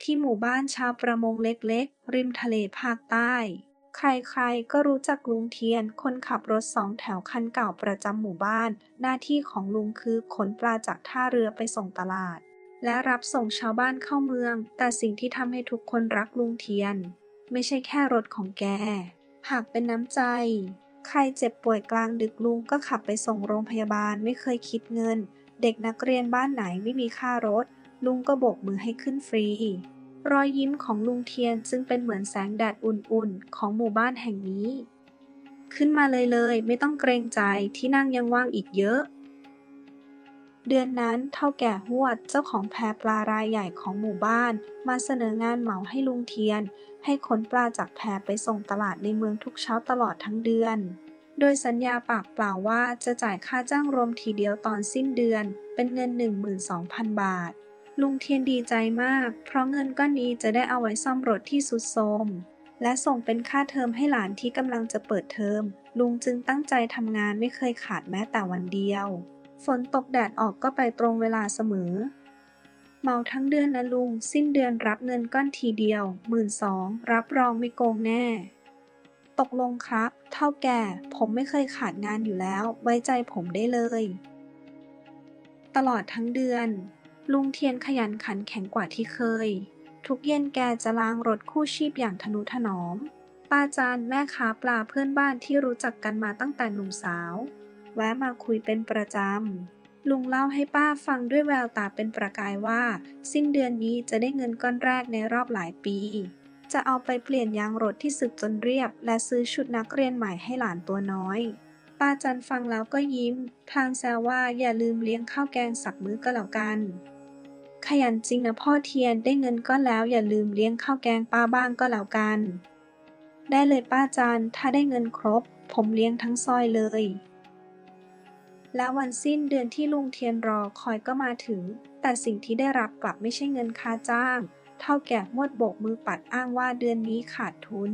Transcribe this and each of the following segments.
ที่หมู่บ้านชาวประมงเล็กๆริมทะเลภาคใต้ ใครๆก็รู้จักลุงเทียนคนขับรถสองแถวคันเก่าประจำหมู่บ้าน หน้าที่ของลุงคือขนปลาจากท่าเรือไปส่งตลาด และรับส่งชาวบ้านเข้าเมือง แต่สิ่งที่ทำให้ทุกคนรักลุงเทียนไม่ใช่แค่รถของแก หากเป็นน้ำใจ ใครเจ็บป่วยกลางดึกลุงก็ขับไปส่งโรงพยาบาลไม่เคยคิดเงิน เด็กนักเรียนบ้านไหนไม่มีค่ารถลุงก็โบกมือให้ขึ้นฟรี รอยยิ้มของลุงเทียนจึงเป็นเหมือนแสงแดดอุ่นๆของหมู่บ้านแห่งนี้ ขึ้นมาเลยไม่ต้องเกรงใจที่นั่งยังว่างอีกเยอะ เดือนนั้นเฒ่าแก่ฮวดเจ้าของแพปลารายใหญ่ของหมู่บ้านมาเสนองานเหมาให้ลุงเทียนให้ขนปลาจากแพไปส่งตลาดในเมืองทุกเช้าตลอดทั้งเดือนโดยสัญญาปากเปล่าว่าจะจ่ายค่าจ้างรวมทีเดียวตอนสิ้นเดือนเป็นเงิน 12,000 บาทลุงเทียนดีใจมากเพราะเงินก้อนนี้จะได้เอาไว้ซ่อมรถที่ทรุดโทรมและส่งเป็นค่าเทอมให้หลานที่กำลังจะเปิดเทอมลุงจึงตั้งใจทำงานไม่เคยขาดแม้แต่วันเดียวฝนตกแดดออกก็ไปตรงเวลาเสมอเหมาทั้งเดือนนะลุงสิ้นเดือนรับเงินก้อนทีเดียว12,000รับรองไม่โกงแน่ตกลงครับเฒ่าแก่ผมไม่เคยขาดงานอยู่แล้วไว้ใจผมได้เลยตลอดทั้งเดือนลุงเทียนขยันขันแข็งกว่าที่เคยทุกเย็นแกจะล้างรถคู่ชีพอย่างทนุถนอมป้าจันแม่ค้าปลาเพื่อนบ้านที่รู้จักกันมาตั้งแต่หนุ่มสาวแวะมาคุยเป็นประจำลุงเล่าให้ป้าฟังด้วยแววตาเป็นประกายว่าสิ้นเดือนนี้จะได้เงินก้อนแรกในรอบหลายปีจะเอาไปเปลี่ยนยางรถที่สึกจนเรียบและซื้อชุดนักเรียนใหม่ให้หลานตัวน้อยป้าจันฟังแล้วก็ยิ้มพลางแซวว่าอย่าลืมเลี้ยงข้าวแกงสักมื้อก็แล้วกันขยันจริงนะพ่อเทียนได้เงินก้อนแล้วอย่าลืมเลี้ยงข้าวแกงป้าบ้างก็แล้วกันได้เลยป้าจันถ้าได้เงินครบผมเลี้ยงทั้งซอยเลยและวันสิ้นเดือนที่ลุงเทียนรอคอยก็มาถึงแต่สิ่งที่ได้รับกลับไม่ใช่เงินค่าจ้างเฒ่าแก่ฮวดโบกมือปัดอ้างว่าเดือนนี้ขาดทุน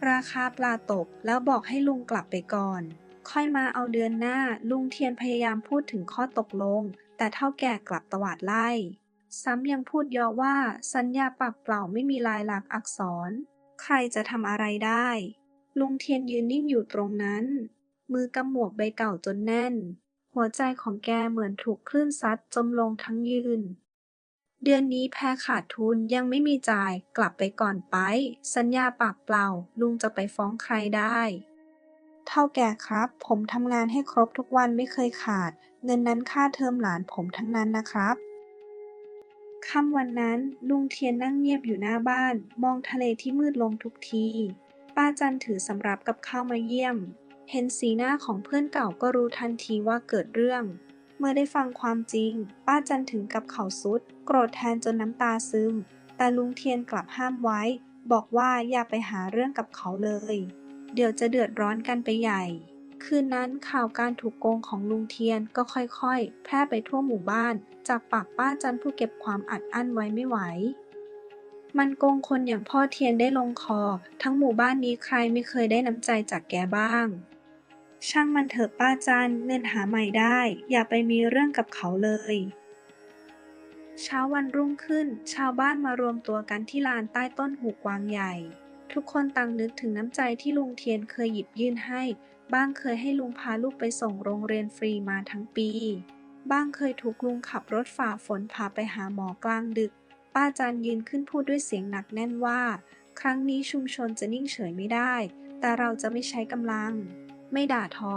ราคาปลาตกแล้วบอกให้ลุงกลับไปก่อนค่อยมาเอาเดือนหน้าลุงเทียนพยายามพูดถึงข้อตกลงแต่เฒ่าแก่กลับตวาดไล่ซ้ำยังพูดย่อว่าสัญญาปากเปล่าไม่มีลายลักษณ์อักษรใครจะทำอะไรได้ลุงเทียนยืนนิ่งอยู่ตรงนั้นมือกำหมวกใบเก่าจนแน่นหัวใจของแกเหมือนถูกคลื่นซัดจมลงทั้งยืนเดือนนี้แพ้ขาดทุนยังไม่มีจ่ายกลับไปก่อนไปสัญญาปากเปล่าลุงจะไปฟ้องใครได้เฒ่าแก่ครับผมทำงานให้ครบทุกวันไม่เคยขาดเงินนั้นค่าเทอมหลานผมทั้งนั้นนะครับค่ำวันนั้นลุงเทียนนั่งเงียบอยู่หน้าบ้านมองทะเลที่มืดลงทุกทีป้าจันถือสำรับกับข้าวมาเยี่ยม เห็นสีหน้าของเพื่อนเก่าก็รู้ทันทีว่าเกิดเรื่อง เมื่อได้ฟังความจริงป้าจันถึงกับเข่าทรุดโกรธแทนจนน้ำตาซึมแต่ลุงเทียนกลับห้ามไว้บอกว่าอย่าไปหาเรื่องกับเขาเลยเดี๋ยวจะเดือดร้อนกันไปใหญ่คืนนั้นข่าวการถูกโกงของลุงเทียนก็ค่อยๆแพร่ไปทั่วหมู่บ้านจากปากป้าจันผู้เก็บความอัดอั้นไว้ไม่ไหวมันโกงคนอย่างพ่อเทียนได้ลงคอทั้งหมู่บ้านนี้ใครไม่เคยได้น้ำใจจากแกบ้าง ช่างมันเถอะป้าจันเงินหาใหม่ได้อย่าไปมีเรื่องกับเขาเลยเช้าวันรุ่งขึ้นชาวบ้านมารวมตัวกันที่ลานใต้ต้นหูกวางใหญ่ทุกคนต่างนึกถึงน้ำใจที่ลุงเทียนเคยหยิบยื่นให้บ้างเคยให้ลุงพาลูกไปส่งโรงเรียนฟรีมาทั้งปีบ้างเคยถูกลุงขับรถฝ่าฝนพาไปหาหมอกลางดึกป้าจันยืนขึ้นพูดด้วยเสียงหนักแน่นว่าครั้งนี้ชุมชนจะนิ่งเฉยไม่ได้แต่เราจะไม่ใช้กำลัง ไม่ด่าทอ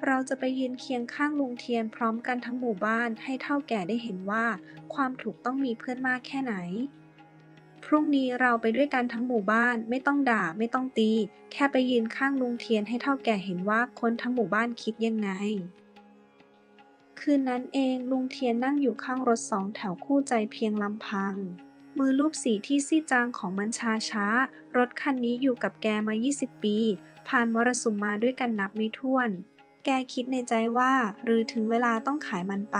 เราจะไปยืนเคียงข้างลุงเทียนพร้อมกันทั้งหมู่บ้านให้เฒ่าแก่ได้เห็นว่าความถูกต้องมีเพื่อนมากแค่ไหน พรุ่งนี้เราไปด้วยกันทั้งหมู่บ้านไม่ต้องด่าไม่ต้องตีแค่ไปยืนข้างลุงเทียนให้เฒ่าแก่เห็นว่าคนทั้งหมู่บ้านคิดยังไง คืนนั้นเองลุงเทียนนั่งอยู่ข้างรถสองแถวคู่ใจเพียงลำพังมือลูบสีที่ซีดจางของมันช้ารถคันนี้อยู่กับแกมา20 ปีผ่านมรสุมมาด้วยกันนับไม่ถ้วนแกคิดในใจว่าหรือถึงเวลาต้องขายมันไป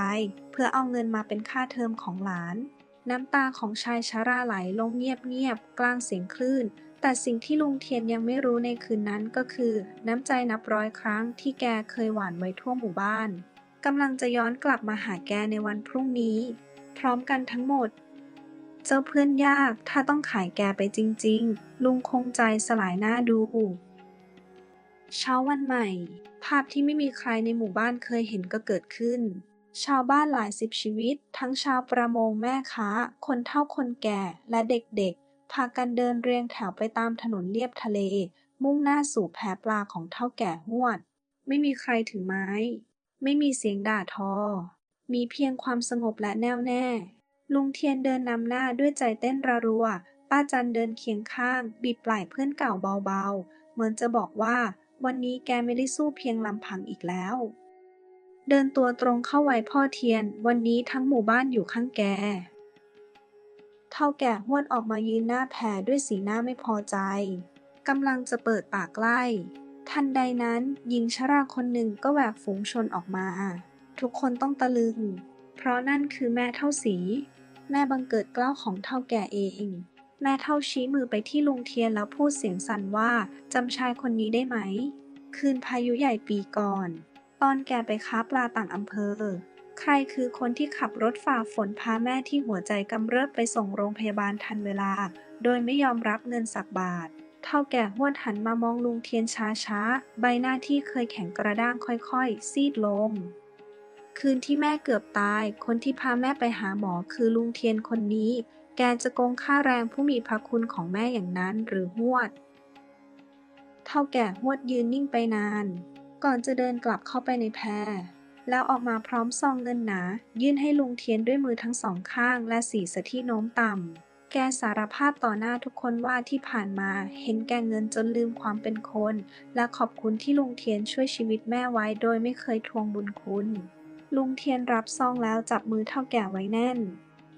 เพื่อเอาเงินมาเป็นค่าเทอมของหลานน้ำตาของชายชราไหลลงเงียบๆกลางเสียงคลื่นแต่สิ่งที่ลุงเทียนยังไม่รู้ในคืนนั้นก็คือน้ำใจนับร้อยครั้งที่แกเคยหว่านไว้ทั่วหมู่บ้าน กำลังจะย้อนกลับมาหาแกในวันพรุ่งนี้พร้อมกันทั้งหมด เจ้าเพื่อนยากถ้าต้องขายแกไปจริงๆลุงคงใจสลายหน้าดูเช้าวันใหม่ภาพที่ไม่มีใครในหมู่บ้านเคยเห็นก็เกิดขึ้นชาวบ้านหลายสิบชีวิตทั้งชาวประมงแม่ค้าคนเฒ่าคนแก่และเด็กๆพากันเดินเรียงแถวไปตามถนนเลียบทะเลมุ่งหน้าสู่แพปลาของเฒ่าแก่ฮวดไม่มีใครถือไม้ไม่มีเสียงด่าทอมีเพียงความสงบและแน่วแน่ลุงเทียนเดินนำหน้าด้วยใจเต้นระรัวป้าจันเดินเคียงข้างบีบไหล่เพื่อนเก่าเบาๆเหมือนจะบอกว่าวันนี้แกไม่ได้สู้เพียงลำพังอีกแล้วเดินตัวตรงเข้าไว้พ่อเทียนวันนี้ทั้งหมู่บ้านอยู่ข้างแกเฒ่าแก่ฮวดออกมายืนหน้าแพด้วยสีหน้าไม่พอใจกำลังจะเปิดปากไล่ทันใดนั้นหญิงชราคนหนึ่งก็แหวกฝูงชนออกมาทุกคนต้องตะลึงเพราะนั่นคือแม่เฒ่าศรีแม่บังเกิดเกล้าของเฒ่าแก่เองแม่เฒ่าชี้มือไปที่ลุงเทียนแล้วพูดเสียงสั่นว่าจำชายคนนี้ได้ไหมคืนพายุใหญ่ปีก่อนตอนแกไปค้าปลาต่างอำเภอใครคือคนที่ขับรถฝ่าฝนพาแม่ที่หัวใจกำเริบไปส่งโรงพยาบาลทันเวลาโดยไม่ยอมรับเงินสักบาทเฒ่าแก่ฮวดหันมามองลุงเทียนช้าๆใบหน้าที่เคยแข็งกระด้างค่อยๆซีดลงคืนที่แม่เกือบตายคนที่พาแม่ไปหาหมอคือลุงเทียนคนนี้แกจะโกงค่าแรงผู้มีพระคุณของแม่อย่างนั้นหรือฮวดเฒ่าแก่ฮวดยืนนิ่งไปนานก่อนจะเดินกลับเข้าไปในแพแล้วออกมาพร้อมซองเงินหนายื่นให้ลุงเทียนด้วยมือทั้งสองข้างและสีสะที่โน้มต่ำแกสารภาพต่อหน้าทุกคนว่าที่ผ่านมาเห็นแก่เงินจนลืมความเป็นคนและขอบคุณที่ลุงเทียนช่วยชีวิตแม่ไว้โดยไม่เคยทวงบุญคุณลุงเทียนรับซองแล้วจับมือเฒ่าแก่ไว้แน่น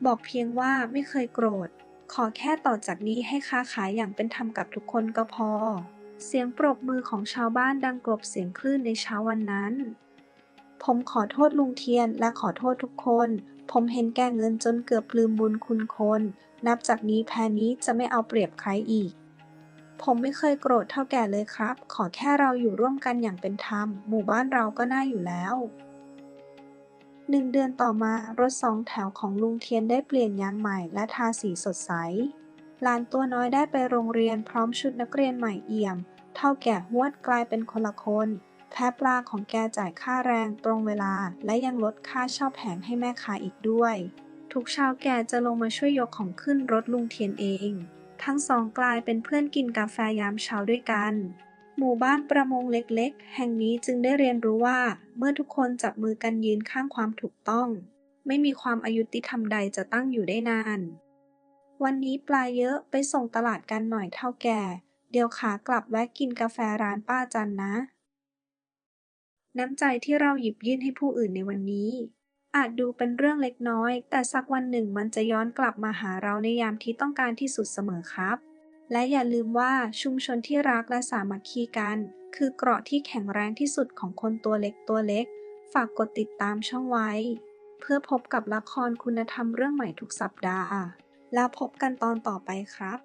บอกเพียงว่าไม่เคยโกรธขอแค่ต่อจากนี้ให้ค้าขายอย่างเป็นธรรมกับทุกคนก็พอเสียงปรบมือของชาวบ้านดังกลบเสียงคลื่นในเช้าวันนั้นผมขอโทษลุงเทียนและขอโทษทุกคนผมเห็นแก่เงินจนเกือบลืมบุญคุณคนนับจากนี้แพนี้จะไม่เอาเปรียบใครอีกผมไม่เคยโกรธเฒ่าแก่เลยครับขอแค่เราอยู่ร่วมกันอย่างเป็นธรรมหมู่บ้านเราก็น่าอยู่แล้ว1 เดือนต่อมารถ2 แถวของลุงเทียนได้เปลี่ยนยางใหม่และทาสีสดใสหลานตัวน้อยได้ไปโรงเรียนพร้อมชุดนักเรียนใหม่เอี่ยมเฒ่าแก่ฮวดกลายเป็นคนละคนแพะปลาของแกจ่ายค่าแรงตรงเวลาและยังลดค่าเช่าแผงให้แม่ค้าอีกด้วยทุกเช้าแกจะลงมาช่วยยกของขึ้นรถลุงเทียนเองทั้งสองกลายเป็นเพื่อนกินกาแฟยามเช้าด้วยกันหมู่บ้านประมงเล็กๆแห่งนี้จึงได้เรียนรู้ว่าเมื่อทุกคนจับมือกันยืนข้างความถูกต้องไม่มีความอายุติธรรมใดจะตั้งอยู่ได้นานวันนี้ปลาเยอะไปส่งตลาดกันหน่อยเฒ่าแก่เดี๋ยวขากลับแวะกินกาแฟร้านป้าจันนะน้ำใจที่เราหยิบยื่นให้ผู้อื่นในวันนี้อาจดูเป็นเรื่องเล็กน้อยแต่สักวันหนึ่งมันจะย้อนกลับมาหาเราในยามที่ต้องการที่สุดเสมอครับและอย่าลืมว่าชุมชนที่รักและสามัคคีกันคือเกราะที่แข็งแรงที่สุดของคนตัวเล็กฝากกดติดตามช่องไว้เพื่อพบกับละครคุณธรรมเรื่องใหม่ทุกสัปดาห์แล้วพบกันตอนต่อไปครับ